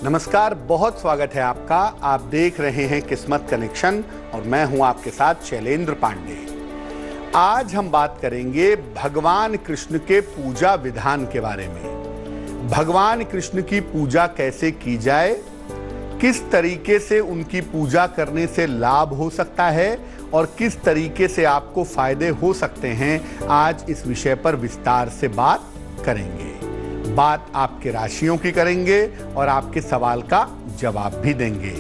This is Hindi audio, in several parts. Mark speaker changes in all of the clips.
Speaker 1: नमस्कार, बहुत स्वागत है आपका। आप देख रहे हैं किस्मत कनेक्शन और मैं हूं आपके साथ शैलेंद्र पांडे। आज हम बात करेंगे भगवान कृष्ण के पूजा विधान के बारे में। भगवान कृष्ण की पूजा कैसे की जाए, किस तरीके से उनकी पूजा करने से लाभ हो सकता है और किस तरीके से आपको फायदे हो सकते हैं, आज इस विषय पर विस्तार से बात करेंगे। बात आपके राशियों की करेंगे और आपके सवाल का जवाब भी देंगे।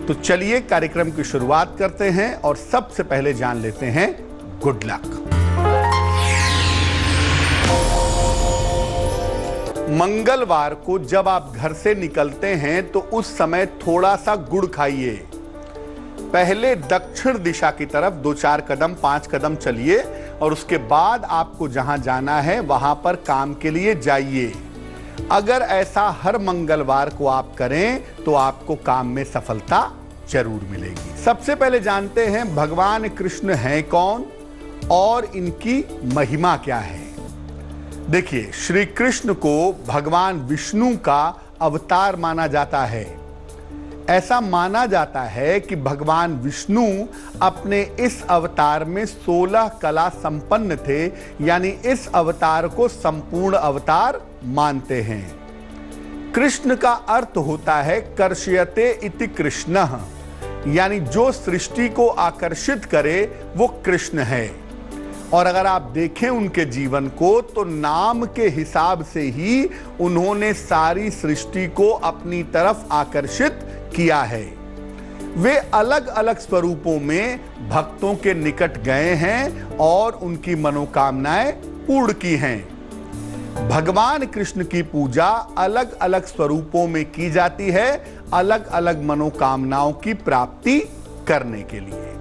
Speaker 1: तो चलिए कार्यक्रम की शुरुआत करते हैं और सबसे पहले जान लेते हैं गुड लक। मंगलवार को जब आप घर से निकलते हैं तो उस समय थोड़ा सा गुड़ खाइए। पहले दक्षिण दिशा की तरफ 2-4 कदम 5 कदम चलिए और उसके बाद आपको जहां जाना है वहां पर काम के लिए जाइए। अगर ऐसा हर मंगलवार को आप करें तो आपको काम में सफलता जरूर मिलेगी। सबसे पहले जानते हैं भगवान कृष्ण हैं कौन और इनकी महिमा क्या है। देखिए, श्री कृष्ण को भगवान विष्णु का अवतार माना जाता है। ऐसा माना जाता है कि भगवान विष्णु अपने इस अवतार में 16 कला संपन्न थे, यानी इस अवतार को संपूर्ण अवतार मानते हैं। कृष्ण का अर्थ होता है कर्षयते इति कृष्णः, यानी जो सृष्टि को आकर्षित करे वो कृष्ण है। और अगर आप देखें उनके जीवन को तो नाम के हिसाब से ही उन्होंने सारी सृष्टि को अपनी तरफ आकर्षित किया है। वे अलग अलग स्वरूपों में भक्तों के निकट गए हैं और उनकी मनोकामनाएं पूर्ण की हैं। भगवान कृष्ण की पूजा अलग अलग स्वरूपों में की जाती है, अलग अलग मनोकामनाओं की प्राप्ति करने के लिए।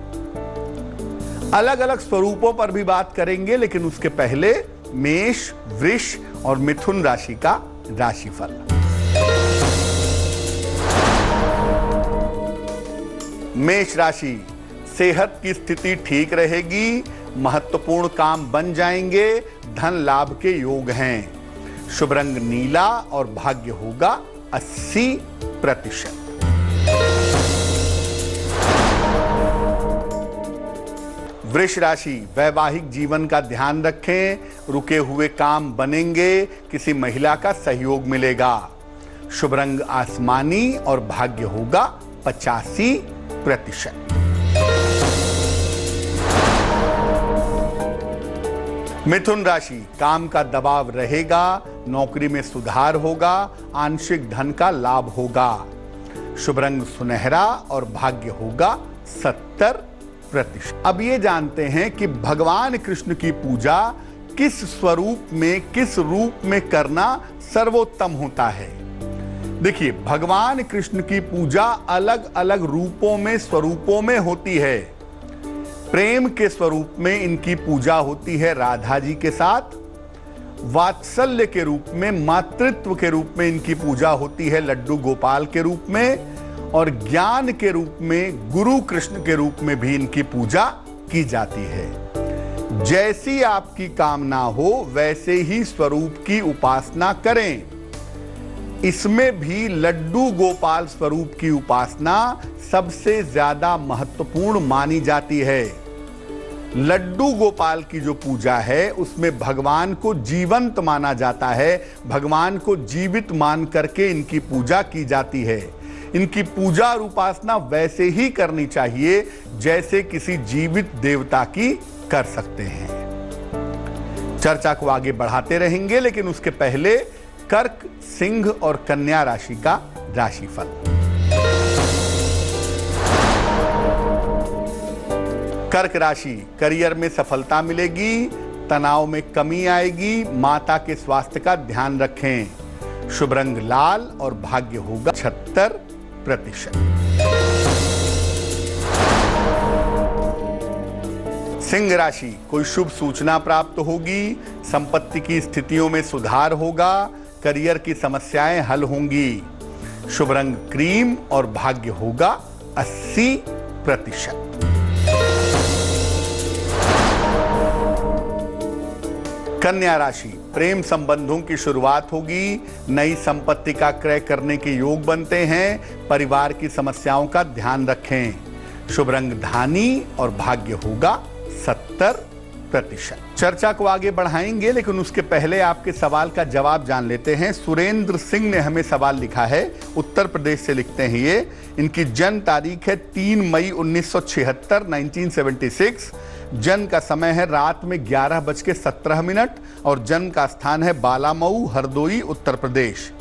Speaker 1: अलग अलग स्वरूपों पर भी बात करेंगे, लेकिन उसके पहले मेष, वृष और मिथुन राशि का राशिफल। मेष राशि, सेहत की स्थिति ठीक रहेगी, महत्वपूर्ण काम बन जाएंगे, धन लाभ के योग हैं। शुभ रंग नीला और भाग्य होगा 80%। वृष राशि, वैवाहिक जीवन का ध्यान रखें, रुके हुए काम बनेंगे, किसी महिला का सहयोग मिलेगा। शुभ रंग आसमानी और भाग्य होगा 85%। मिथुन राशि, काम का दबाव रहेगा, नौकरी में सुधार होगा, आंशिक धन का लाभ होगा। शुभ रंग सुनहरा और भाग्य होगा 70%। अब ये जानते हैं कि भगवान कृष्ण की पूजा किस स्वरूप में, किस रूप में करना सर्वोत्तम होता है। देखिए, भगवान कृष्ण की पूजा अलग अलग रूपों में, स्वरूपों में होती है। प्रेम के स्वरूप में इनकी पूजा होती है राधा जी के साथ, वात्सल्य के रूप में, मातृत्व के रूप में इनकी पूजा होती है लड्डू गोपाल के रूप में, और ज्ञान के रूप में गुरु कृष्ण के रूप में भी इनकी पूजा की जाती है। जैसी आपकी कामना हो वैसे ही स्वरूप की उपासना करें। इसमें भी लड्डू गोपाल स्वरूप की उपासना सबसे ज्यादा महत्वपूर्ण मानी जाती है। लड्डू गोपाल की जो पूजा है उसमें भगवान को जीवंत माना जाता है, भगवान को जीवित मान करके इनकी पूजा की जाती है। इनकी पूजा और उपासना वैसे ही करनी चाहिए जैसे किसी जीवित देवता की कर सकते हैं। चर्चा को आगे बढ़ाते रहेंगे, लेकिन उसके पहले कर्क, सिंह और कन्या राशि का राशिफल। कर्क राशि, करियर में सफलता मिलेगी, तनाव में कमी आएगी, माता के स्वास्थ्य का ध्यान रखें। शुभ रंग लाल और भाग्य होगा 76%। सिंह राशि, कोई शुभ सूचना प्राप्त होगी, संपत्ति की स्थितियों में सुधार होगा, करियर की समस्याएं हल होंगी। शुभ रंग क्रीम और भाग्य होगा 80%। कन्या राशि, प्रेम संबंधों की शुरुआत होगी, नई संपत्ति का क्रय करने के योग बनते हैं, परिवार की समस्याओं का ध्यान रखें। शुभ रंग धानी और भाग्य होगा 70%। चर्चा को आगे बढ़ाएंगे, लेकिन उसके पहले आपके सवाल का जवाब जान लेते हैं। सुरेंद्र सिंह ने हमें सवाल लिखा है, उत्तर प्रदेश से लिखते हैं ये। इनकी जन्म तारीख है 3 मई 1976, 1976। जन्म का समय है रात में 11:17 और जन्म का स्थान है बालामऊ, हरदोई, उत्तर प्रदेश।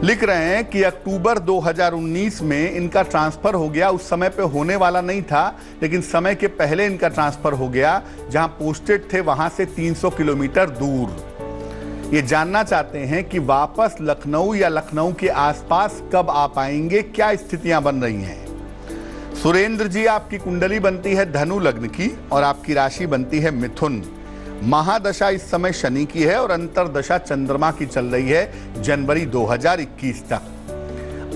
Speaker 1: लिख रहे हैं कि अक्टूबर 2019 में इनका ट्रांसफर हो गया। उस समय पे होने वाला नहीं था, लेकिन समय के पहले इनका ट्रांसफर हो गया। जहां पोस्टेड थे वहां से 300 किलोमीटर दूर। ये जानना चाहते हैं कि वापस लखनऊ या लखनऊ के आसपास कब आ पाएंगे, क्या स्थितियां बन रही हैं। सुरेंद्र जी, आपकी कुंडली बनती है धनु लग्न की और आपकी राशि बनती है मिथुन। महादशा इस समय शनि की है और अंतरदशा चंद्रमा की चल रही है जनवरी 2021 तक।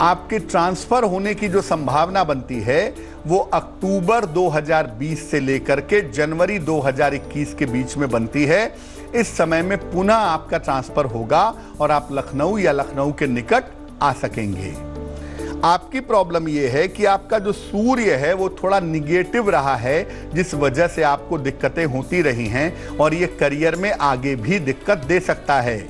Speaker 1: आपके ट्रांसफर होने की जो संभावना बनती है वो अक्टूबर 2020 से लेकर के जनवरी 2021 के बीच में बनती है। इस समय में पुनः आपका ट्रांसफर होगा और आप लखनऊ या लखनऊ के निकट आ सकेंगे। आपकी प्रॉब्लम यह है कि आपका जो सूर्य है वो थोड़ा निगेटिव रहा है, जिस वजह से आपको दिक्कतें होती रही हैं और ये करियर में आगे भी दिक्कत दे सकता है।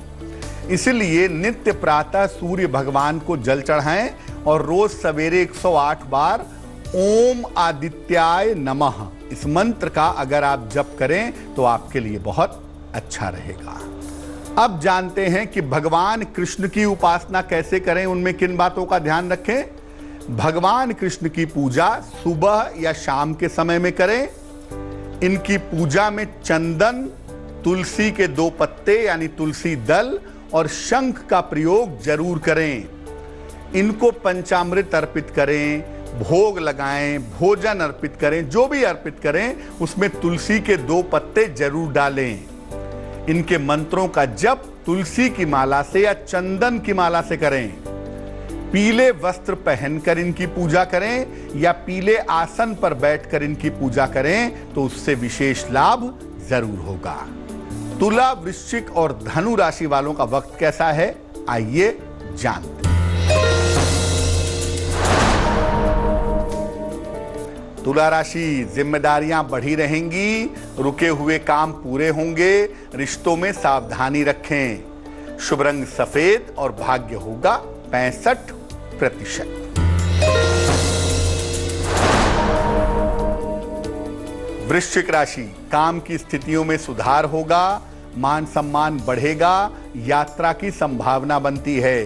Speaker 1: इसलिए नित्य प्रातः सूर्य भगवान को जल चढ़ाएं और रोज सवेरे 108 बार ओम आदित्याय नमः इस मंत्र का अगर आप जप करें तो आपके लिए बहुत अच्छा रहेगा। अब जानते हैं कि भगवान कृष्ण की उपासना कैसे करें, उनमें किन बातों का ध्यान रखें। भगवान कृष्ण की पूजा सुबह या शाम के समय में करें। इनकी पूजा में चंदन, तुलसी के 2 पत्ते यानी तुलसी दल और शंख का प्रयोग जरूर करें। इनको पंचामृत अर्पित करें, भोग लगाएं, भोजन अर्पित करें। जो भी अर्पित करें उसमें तुलसी के 2 पत्ते जरूर डालें। इनके मंत्रों का जप तुलसी की माला से या चंदन की माला से करें। पीले वस्त्र पहनकर इनकी पूजा करें या पीले आसन पर बैठकर इनकी पूजा करें तो उससे विशेष लाभ जरूर होगा। तुला, वृश्चिक और धनु राशि वालों का वक्त कैसा है, आइए जानते हैं। तुला राशि, जिम्मेदारियां बढ़ी रहेंगी, रुके हुए काम पूरे होंगे, रिश्तों में सावधानी रखें। शुभ रंग सफेद और भाग्य होगा 65%। वृश्चिक राशि, काम की स्थितियों में सुधार होगा, मान सम्मान बढ़ेगा, यात्रा की संभावना बनती है।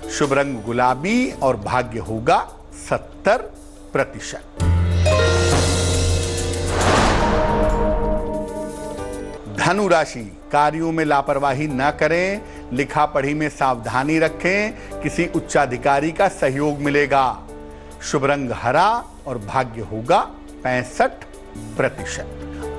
Speaker 1: शुभ रंग गुलाबी और भाग्य होगा 70%। धनु राशि, कार्यों में लापरवाही न करें, लिखा पढ़ी में सावधानी रखें, किसी उच्चाधिकारी का सहयोग मिलेगा। शुभ रंग हरा और भाग्य होगा 65%।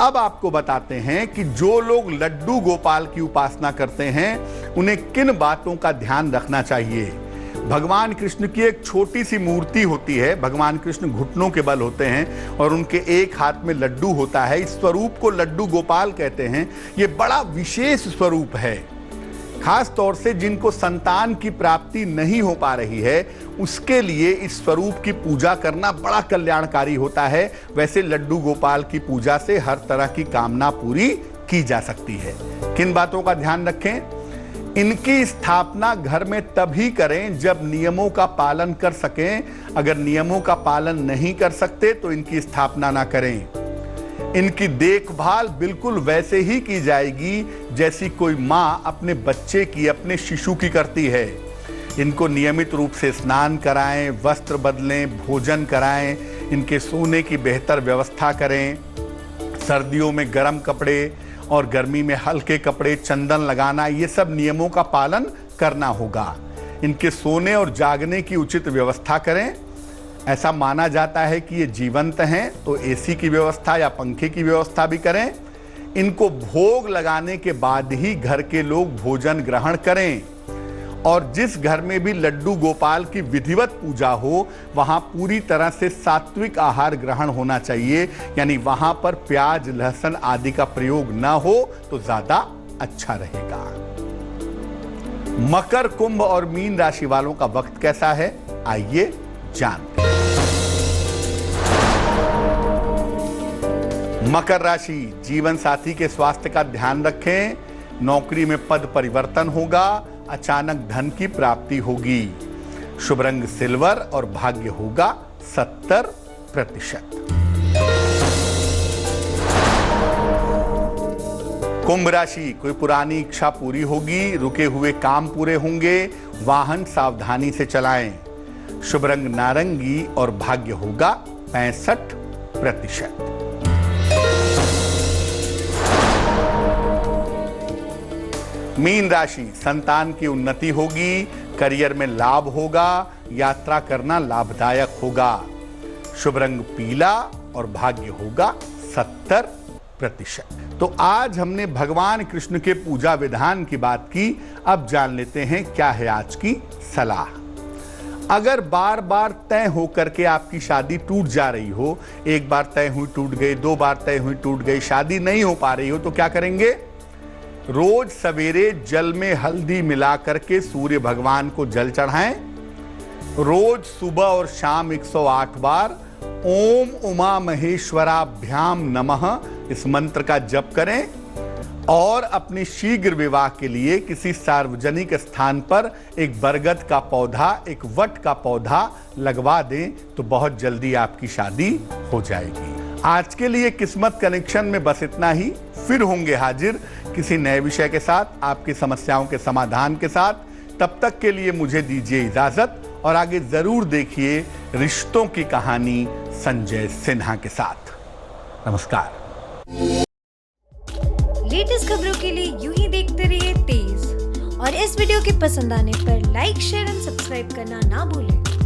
Speaker 1: अब आपको बताते हैं कि जो लोग लड्डू गोपाल की उपासना करते हैं उन्हें किन बातों का ध्यान रखना चाहिए। भगवान कृष्ण की एक छोटी सी मूर्ति होती है। भगवान कृष्ण घुटनों के बल होते हैं और उनके एक हाथ में लड्डू होता है। इस स्वरूप को लड्डू गोपाल कहते हैं। ये बड़ा विशेष स्वरूप है। खास तौर से जिनको संतान की प्राप्ति नहीं हो पा रही है उसके लिए इस स्वरूप की पूजा करना बड़ा कल्याणकारी होता है। वैसे लड्डू गोपाल की पूजा से हर तरह की कामना पूरी की जा सकती है। किन बातों का ध्यान रखें। इनकी स्थापना घर में तभी करें जब नियमों का पालन कर सकें। अगर नियमों का पालन नहीं कर सकते तो इनकी स्थापना ना करें। इनकी देखभाल बिल्कुल वैसे ही की जाएगी जैसी कोई माँ अपने बच्चे की, अपने शिशु की करती है। इनको नियमित रूप से स्नान कराएं, वस्त्र बदलें, भोजन कराएं, इनके सोने की बेहतर व्यवस्था करें। सर्दियों में गर्म कपड़े और गर्मी में हल्के कपड़े, चंदन लगाना, ये सब नियमों का पालन करना होगा। इनके सोने और जागने की उचित व्यवस्था करें। ऐसा माना जाता है कि ये जीवंत हैं तो एसी की व्यवस्था या पंखे की व्यवस्था भी करें। इनको भोग लगाने के बाद ही घर के लोग भोजन ग्रहण करें। और जिस घर में भी लड्डू गोपाल की विधिवत पूजा हो वहां पूरी तरह से सात्विक आहार ग्रहण होना चाहिए, यानी वहां पर प्याज, लहसुन आदि का प्रयोग ना हो तो ज्यादा अच्छा रहेगा। मकर, कुंभ और मीन राशि वालों का वक्त कैसा है, आइए जानते हैं। मकर राशि, जीवन साथी के स्वास्थ्य का ध्यान रखें। नौकरी में पद परिवर्तन होगा। अचानक धन की प्राप्ति होगी। शुभ रंग सिल्वर और भाग्य होगा 70%। कुंभ राशि, कोई पुरानी इच्छा पूरी होगी। रुके हुए काम पूरे होंगे। वाहन सावधानी से चलाएं। शुभ रंग नारंगी और भाग्य होगा 65%। मीन राशि, संतान की उन्नति होगी। करियर में लाभ होगा। यात्रा करना लाभदायक होगा। शुभ रंग पीला और भाग्य होगा 70%। तो आज हमने भगवान कृष्ण के पूजा विधान की बात की। अब जान लेते हैं क्या है आज की सलाह। अगर बार बार तय होकर के आपकी शादी टूट जा रही हो, एक बार तय हुई टूट गई, 2 बार तय हुई टूट गई, शादी नहीं हो पा रही हो, तो क्या करेंगे? रोज सवेरे जल में हल्दी मिला करके सूर्य भगवान को जल चढ़ाएं। रोज सुबह और शाम 108 बार ओम उमा महेश्वराभ्याम नमः इस मंत्र का जप करें और अपने शीघ्र विवाह के लिए किसी सार्वजनिक स्थान पर एक बरगद का पौधा, एक वट का पौधा लगवा दें तो बहुत जल्दी आपकी शादी हो जाएगी। आज के लिए किस्मत कनेक्शन में बस इतना ही। फिर होंगे हाजिर किसी नए विषय के साथ, आपकी समस्याओं के समाधान के साथ। तब तक के लिए मुझे दीजिए इजाजत और आगे जरूर देखिए रिश्तों की कहानी संजय सिन्हा के साथ। नमस्कार।
Speaker 2: लेटेस्ट खबरों के लिए यूं ही देखते रहिए तेज और इस वीडियो के पसंद आने पर लाइक, शेयर एंड सब्सक्राइब करना ना भूलें।